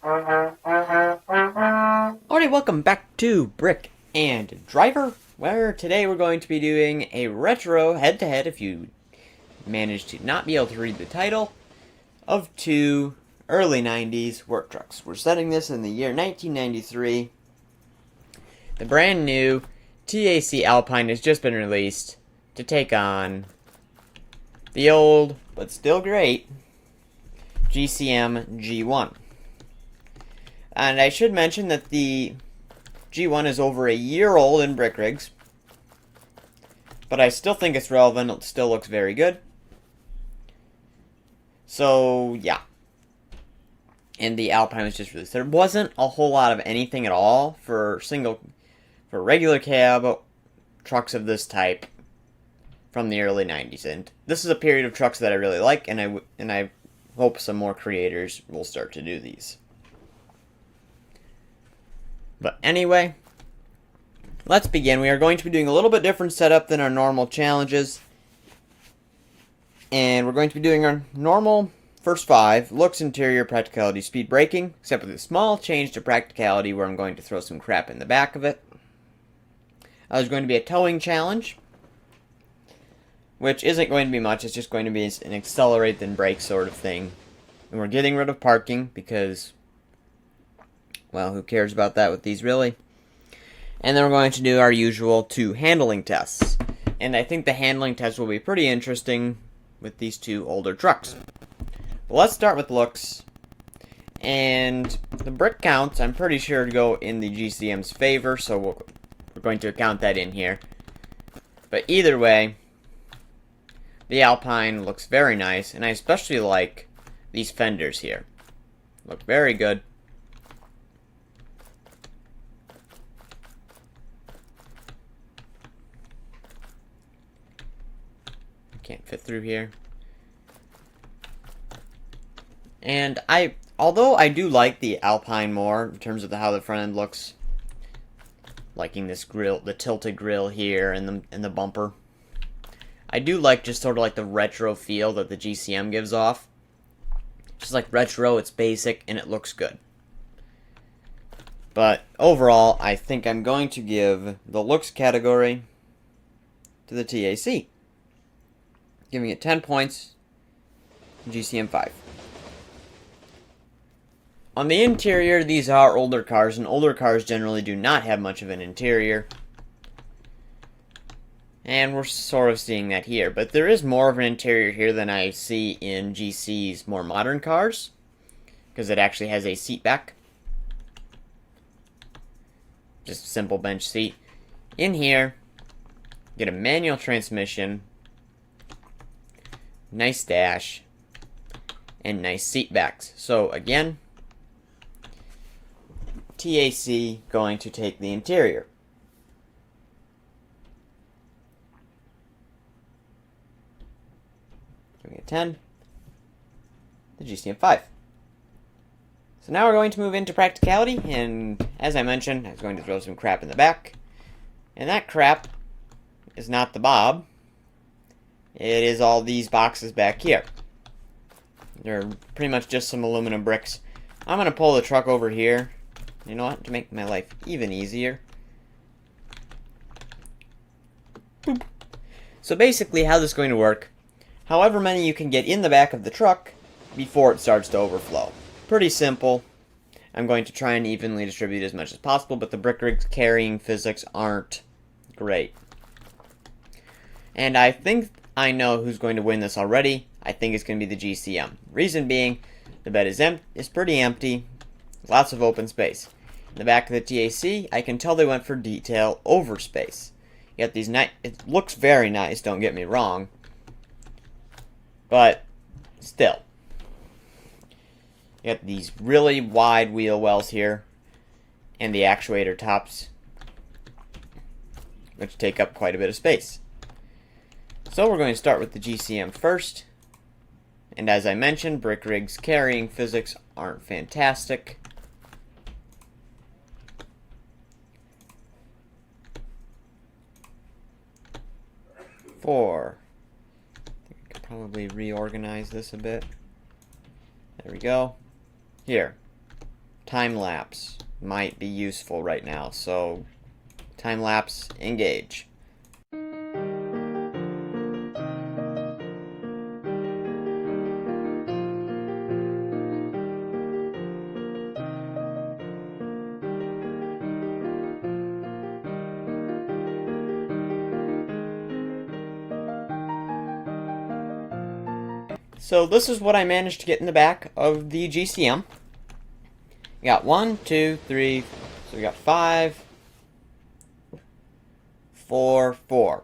Alright, welcome back to Brick and Driver, where today we're going to be doing a retro head-to-head, if you manage to not be able to read the title, of two early 90s work trucks. We're setting this in the year 1993. The brand new TAC Alpine has just been released to take on the old, but still great, GCM G1. And I should mention that the G1 is over a year old in Brick Rigs, but I still think it's relevant. It still looks very good. So, yeah. And the Alpine was just released. There wasn't a whole lot of anything at all for regular cab trucks of this type from the early 90s. And this is a period of trucks that I really like, and I hope some more creators will start to do these. But anyway, let's begin. We are going to be doing a little bit different setup than our normal challenges. And we're going to be doing our normal first 5, looks, interior, practicality, speed, braking, except with a small change to practicality where I'm going to throw some crap in the back of it. There's going to be a towing challenge, which isn't going to be much. It's just going to be an accelerate then brake sort of thing. And we're getting rid of parking because, well, who cares about that with these, really? And then we're going to do our usual 2 handling tests. And I think the handling test will be pretty interesting with these 2 older trucks. But let's start with looks. And the brick counts, I'm pretty sure, to go in the GCM's favor, so we're going to count that in here. But either way, the Alpine looks very nice, and I especially like these fenders here. Look very good. Can't fit through here. And although I do like the Alpine more in terms of how the front end looks, liking this grill, the tilted grill here, and the bumper, I do like just sort of like the retro feel that the GCM gives off. Just like retro, it's basic and it looks good. But overall, I think I'm going to give the looks category to the TAC, giving it 10 points, GCM 5. On the interior, these are older cars, and older cars generally do not have much of an interior. And we're sort of seeing that here, but there is more of an interior here than I see in GC's more modern cars, because it actually has a seat back. Just a simple bench seat. In here, get a manual transmission, nice dash, and nice seat backs. So again, TAC going to take the interior. Giving it 10. The GCM 5. So now we're going to move into practicality, and as I mentioned, I was going to throw some crap in the back. And that crap is not the Bob. It is all these boxes back here. They're pretty much just some aluminum bricks. I'm going to pull the truck over here. You know what? To make my life even easier. Boop. So basically how this is going to work, however many you can get in the back of the truck before it starts to overflow. Pretty simple. I'm going to try and evenly distribute as much as possible, but the Brick Rigs carrying physics aren't great. And I think I know who's going to win this already. I think it's going to be the GCM. Reason being, the bed is pretty empty. Lots of open space. In the back of the TAC, I can tell they went for detail over space. You got these it looks very nice, don't get me wrong. But still. You got these really wide wheel wells here, and the actuator tops, which take up quite a bit of space. So we're going to start with the GCM first. And as I mentioned, Brick Rigs carrying physics aren't fantastic. Four. I think I could probably reorganize this a bit. There we go. Here. time lapse might be useful right now. So, time lapse, engage. So this is what I managed to get in the back of the GCM. We got 1, 2, 3, so we got 5, 4, 4.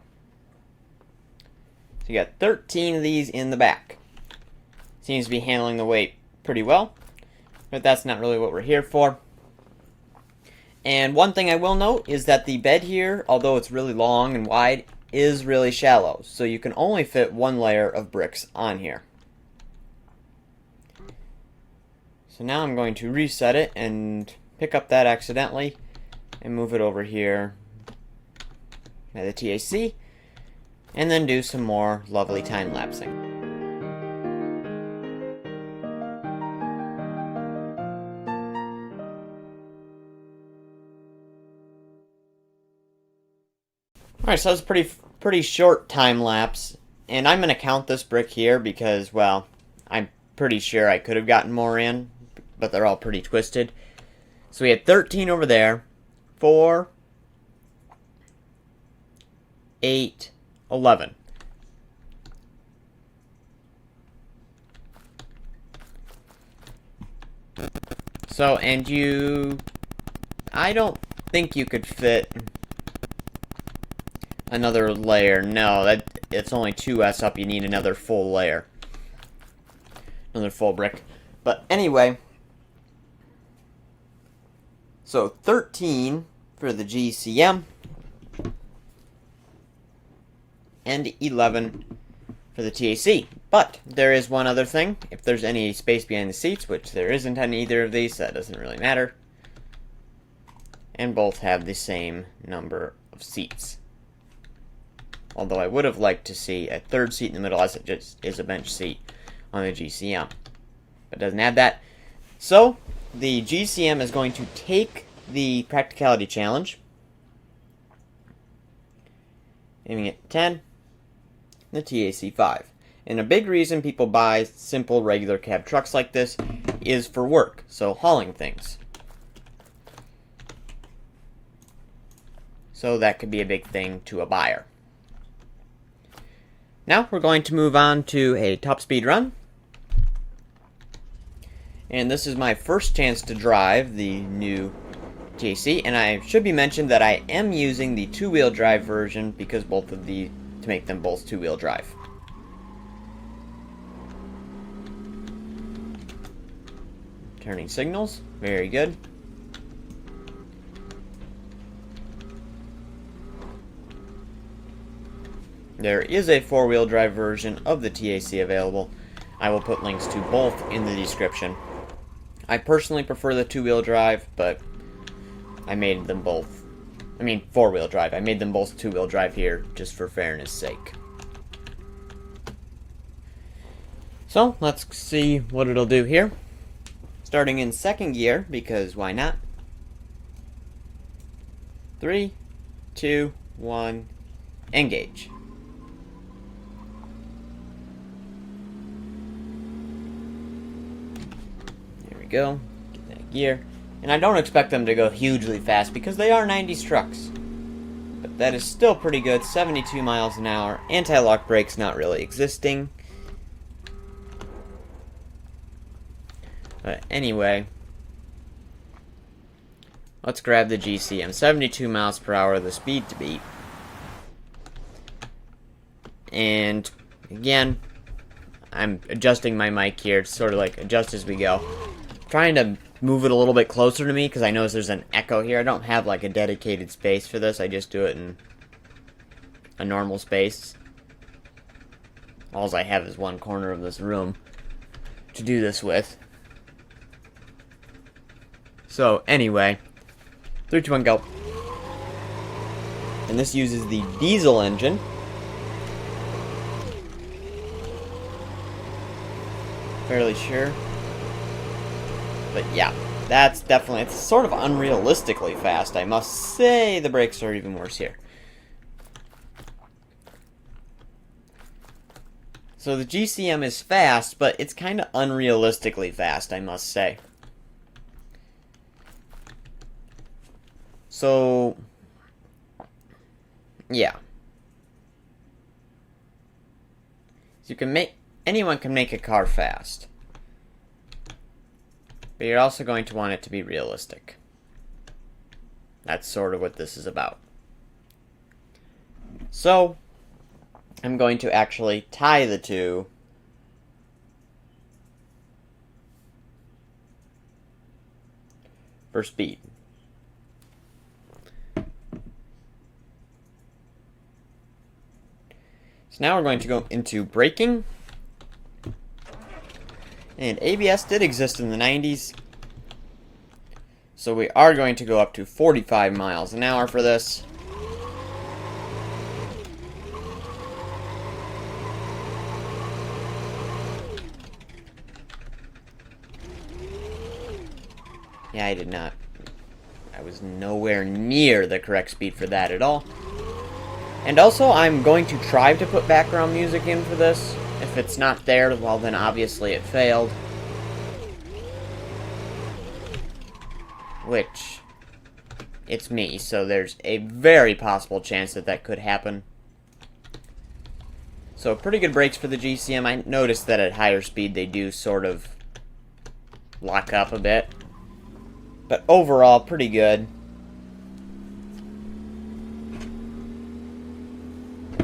So you got 13 of these in the back. Seems to be handling the weight pretty well, but that's not really what we're here for. And one thing I will note is that the bed here, although it's really long and wide, is really shallow. So you can only fit one layer of bricks on here. So now I'm going to reset it and pick up that accidentally and move it over here by the TAC, and then do some more lovely time lapsing. Alright, so that's a pretty short time lapse, and I'm going to count this brick here because, well, I'm pretty sure I could have gotten more in, but they're all pretty twisted. So we had 13 over there, 4, 8, 11. So, and I don't think you could fit another layer. No, it's only 2S up. You need another full layer. Another full brick. But anyway, so 13 for the GCM and 11 for the TAC. But there is one other thing. If there's any space behind the seats, which there isn't on either of these, that doesn't really matter. And both have the same number of seats. Although I would have liked to see a third seat in the middle as it just is a bench seat on the GCM. But it doesn't have that. So, the GCM is going to take the practicality challenge, aiming at 10, the TAC 5. And a big reason people buy simple regular cab trucks like this is for work, so hauling things. So that could be a big thing to a buyer. Now we're going to move on to a top speed run. And this is my first chance to drive the new TAC, and I should be mentioned that I am using the two-wheel drive version because to make them both two-wheel drive. Turning signals, very good. There is a four-wheel drive version of the TAC available. I will put links to both in the description. I personally prefer the two-wheel drive, but I made them both. I mean, four-wheel drive. I made them both two-wheel drive here, just for fairness' sake. So, let's see what it'll do here. Starting in second gear, because why not? 3, 2, 1, engage. Go, get that gear, and I don't expect them to go hugely fast because they are 90s trucks, but that is still pretty good. 72 miles an hour, anti-lock brakes not really existing, but anyway, let's grab the GCM. 72 miles per hour, the speed to beat, and again, I'm adjusting my mic here, it's sort of like adjust as we go. Trying to move it a little bit closer to me because I notice there's an echo here. I don't have like a dedicated space for this. I just do it in a normal space. All I have is one corner of this room to do this with. So anyway, 3, 2, 1, go. And this uses the diesel engine. Fairly sure. But yeah, That's definitely, it's sort of unrealistically fast. I must say the brakes are even worse here. So the GCM is fast, but it's kind of unrealistically fast, I must say. So, yeah. So you can make, anyone can make a car fast. But you're also going to want it to be realistic. That's sort of what this is about. So, I'm going to actually tie the two for speed. So now we're going to go into braking. And ABS did exist in the 90s. So we are going to go up to 45 miles an hour for this. Yeah, I did not. I was nowhere near the correct speed for that at all. And also, I'm going to try to put background music in for this. If it's not there, well then obviously it failed. Which, it's me, so there's a very possible chance that that could happen. So pretty good brakes for the GCM. I noticed that at higher speed they do sort of lock up a bit. But overall, pretty good.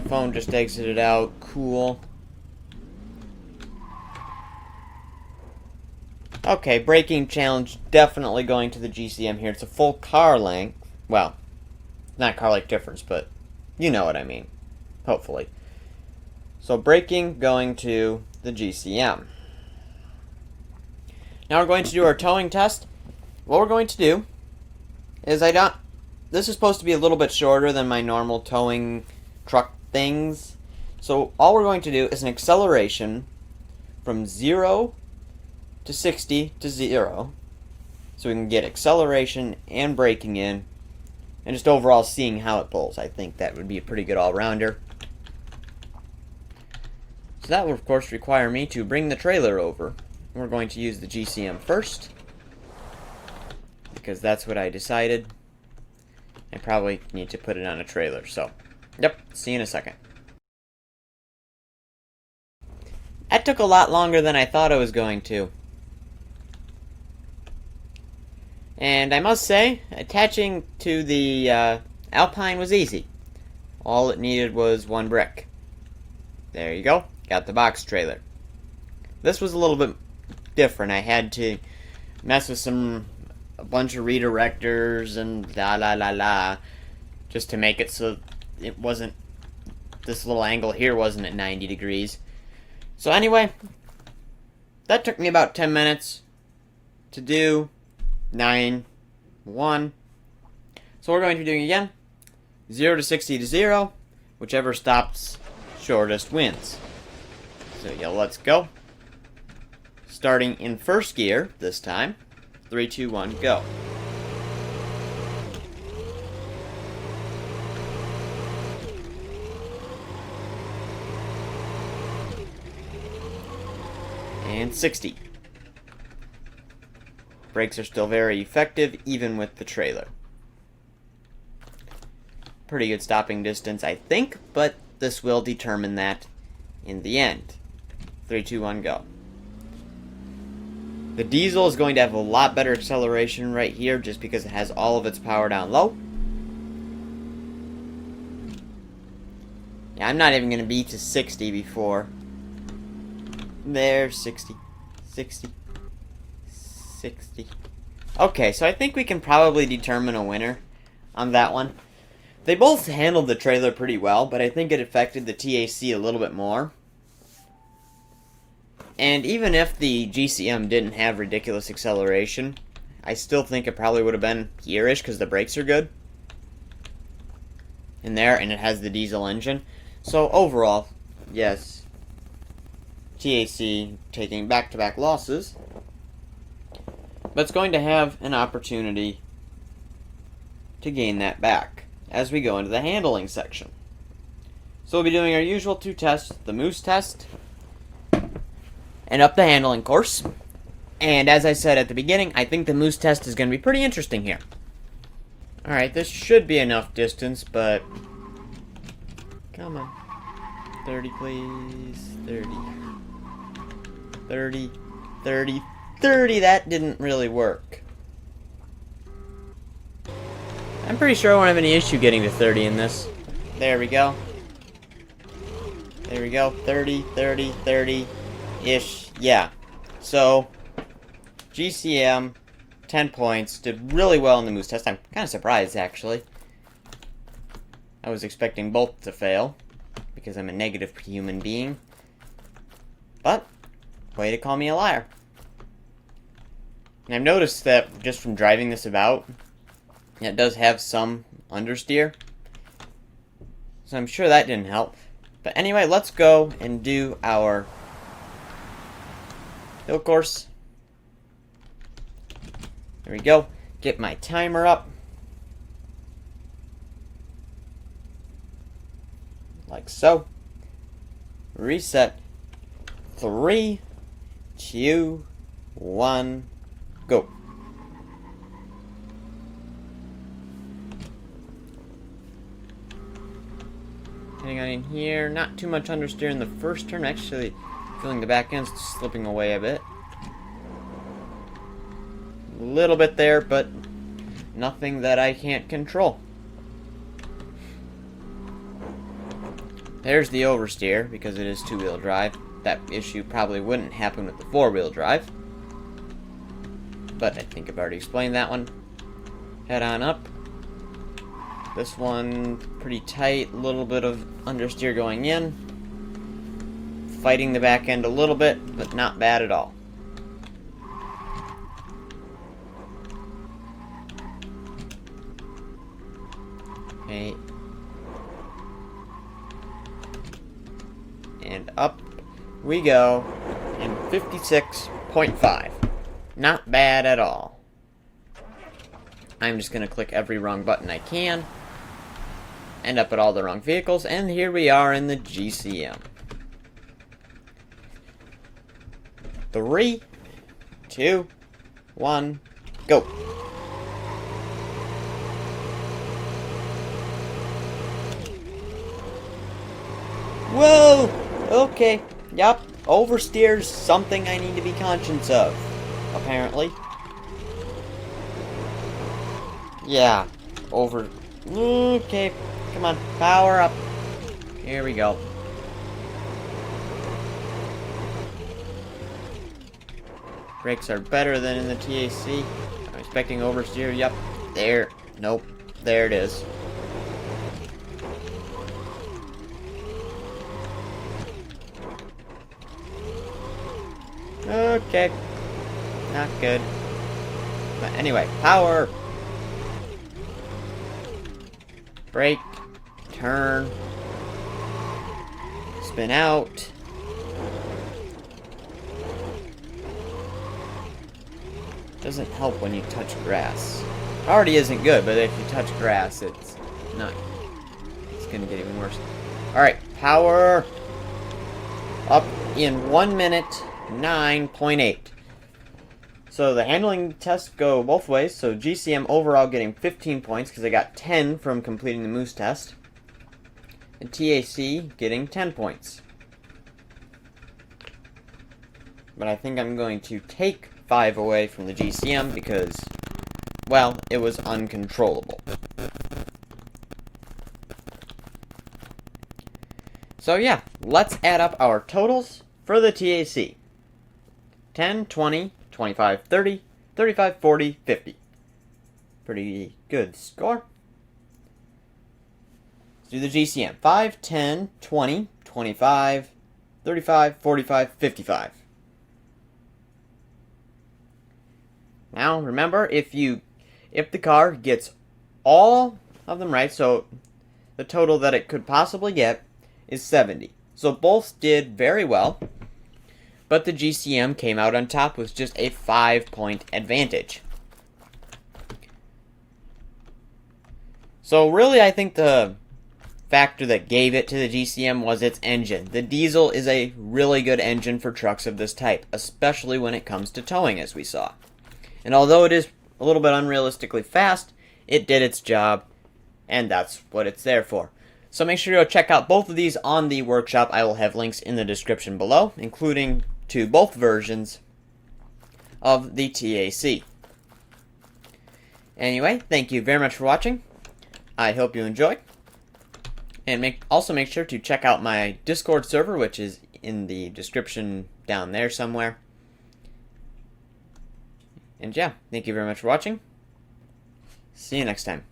Phone just exited out. Cool. Okay, braking challenge definitely going to the GCM here. It's a full car length. Well, not car length difference, but you know what I mean. Hopefully. So braking going to the GCM. Now we're going to do our towing test. What we're going to do is this is supposed to be a little bit shorter than my normal towing truck things. So all we're going to do is an acceleration from 0 to 60 to 0. So we can get acceleration and braking in. And just overall seeing how it pulls. I think that would be a pretty good all-rounder. So that will of course require me to bring the trailer over. We're going to use the GCM first, because that's what I decided. I probably need to put it on a trailer, so yep, see you in a second. That took a lot longer than I thought it was going to. And I must say, attaching to the Alpine was easy. All it needed was one brick. There you go, got the box trailer. This was a little bit different. I had to mess with a bunch of redirectors and la la la la, just to make it so it wasn't, this little angle here wasn't at 90 degrees. So anyway, that took me about 10 minutes to do. 9, 1. So we're going to be doing again 0 to 60 to 0. Whichever stops shortest wins. So yeah, let's go. Starting in first gear this time. 3, 2, 1, go. And 60. Brakes are still very effective, even with the trailer. Pretty good stopping distance, I think, but this will determine that in the end. 3, 2, 1, go. The diesel is going to have a lot better acceleration right here, just because it has all of its power down low. Yeah, I'm not even going to be to 60 before. There, 60, 60. 60. Okay, so I think we can probably determine a winner on that one. They both handled the trailer pretty well, but I think it affected the TAC a little bit more. And even if the GCM didn't have ridiculous acceleration, I still think it probably would have been here-ish because the brakes are good. In there, and it has the diesel engine. So overall, yes, TAC taking back-to-back losses. but it's going to have an opportunity to gain that back as we go into the handling section. So we'll be doing our usual two tests, the moose test and up the handling course. And as I said at the beginning, I think the moose test is going to be pretty interesting here. Alright, this should be enough distance, but come on. 30, please. 30. 30. 30. 30. That didn't really work. I'm pretty sure I won't have any issue getting to 30 in this. There we go. There we go. 30, 30, 30-ish. Yeah. So, GCM, 10 points. Did really well in the moose test. I'm kind of surprised, actually. I was expecting both to fail, because I'm a negative human being. But, way to call me a liar. And I've noticed that just from driving this about, it does have some understeer. So I'm sure that didn't help. But anyway, let's go and do our hill course. There we go. Get my timer up. Like so. Reset. 3, 2, 1, go. Getting on in here, not too much understeer in the first turn. Actually, feeling the back end slipping away a bit. A little bit there, but nothing that I can't control. There's the oversteer, because it is two-wheel drive. That issue probably wouldn't happen with the four-wheel drive. But I think I've already explained that one. Head on up. This one, pretty tight, a little bit of understeer going in. Fighting the back end a little bit, but not bad at all. Okay. And up we go in 56.5. Not bad at all. I'm just going to click every wrong button I can. End up at all the wrong vehicles, and here we are in the GCM. 3, 2, 1, go. Whoa! Okay, yep, oversteer's something I need to be conscious of, apparently. Yeah, okay, come on, power up. Here we go. Brakes are better than in the TAC. I'm expecting oversteer, yep, there, nope, there it is. Okay. Not good. But anyway, power. Brake. Turn. Spin out. Doesn't help when you touch grass. Already isn't good, but if you touch grass, it's not. It's gonna get even worse. Alright, power. Up in 1 minute. 9.8. So the handling tests go both ways. So GCM overall getting 15 points because I got 10 from completing the moose test. And TAC getting 10 points. But I think I'm going to take 5 away from the GCM because, well, it was uncontrollable. So yeah, let's add up our totals for the TAC. 10, 20, 25, 30, 35, 40, 50. Pretty good score. Let's do the GCM. 5, 10, 20, 25, 35, 45, 55. Now, remember, if the car gets all of them right, so the total that it could possibly get is 70. So both did very well. but the GCM came out on top with just a 5-point advantage. So really, I think the factor that gave it to the GCM was its engine. The diesel is a really good engine for trucks of this type, especially when it comes to towing, as we saw. And although it is a little bit unrealistically fast, it did its job, and that's what it's there for. So make sure to go check out both of these on the workshop. I will have links in the description below, including to both versions of the TAC. Anyway, thank you very much for watching. I hope you enjoyed. And also make sure to check out my Discord server, which is in the description down there somewhere. And yeah, thank you very much for watching. See you next time.